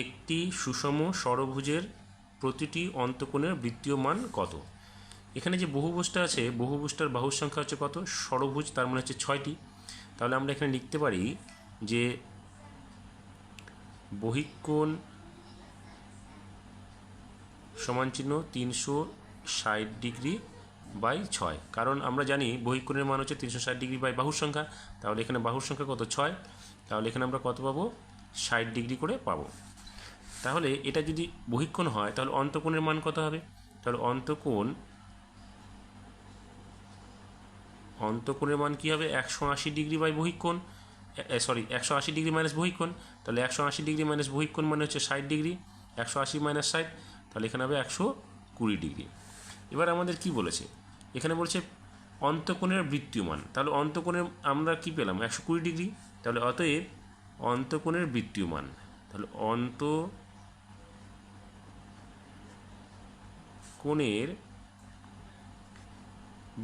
একটি সুষম ষড়ভুজের প্রতিটি অন্তকোণের বৃত্তীয় মান কত? এখানে যে বহুভুজটা আছে, বহুভুজটার বাহুর সংখ্যা হচ্ছে কত? ষড়ভুজ, তার মানে হচ্ছে 6টি। তাহলে আমরা এখানে লিখতে পারি যে বহিঃকোণ সমান চিহ্ন 360 ডিগ্রি বাই 6, কারণ আমরা জানি বহিঃকোণের মান হচ্ছে 360 ডিগ্রি বাই বাহুর সংখ্যা। তাহলে এখানে বাহুর সংখ্যা কত? 6। তাহলে এখানে আমরা কত পাবো? 60 ডিগ্রি করে পাবো। তাহলে এটা যদি বহিঃকোণ হয় তাহলে অন্তকোণের মান কত হবে? তাহলে অন্তকোণের মান কী হবে? 180 ডিগ্রি বাই বহিঃকোণ, 180 ডিগ্রি মাইনাস বহিঃকোণ। তাহলে 180 ডিগ্রি মাইনাস বহিঃকোণ মানে হচ্ছে 60 ডিগ্রি, 180 মাইনাস 60, তাহলে এখানে হবে 120 ডিগ্রি। এবার আমাদের কি বলেছে? এখানে বলছে অন্তকোণের বৃত্তীয় মান। তাহলে অন্তকোণের আমরা কি পেলাম? 120 ডিগ্রি। তাহলে অতএব অন্তকোণের বৃত্তীয় মান, তাহলে অন্তকোণের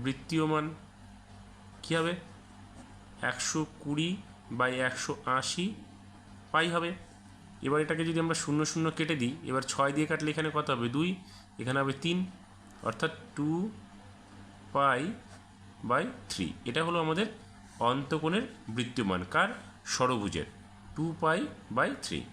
বৃত্তীয় মান কী হবে? 120 বাই 180 পাই হবে। এবার এটাকে যদি আমরা 0 0 কেটে দিই, এবার 6 দিয়ে কাটলে এখানে কত হবে? 2, এখানে হবে 3, অর্থাৎ 2 পাই বাই 3। এটা হলো আমাদের অন্তকোণের বৃত্তীয় মান। কার? ষড়ভুজের, 2 পাই বাই 3।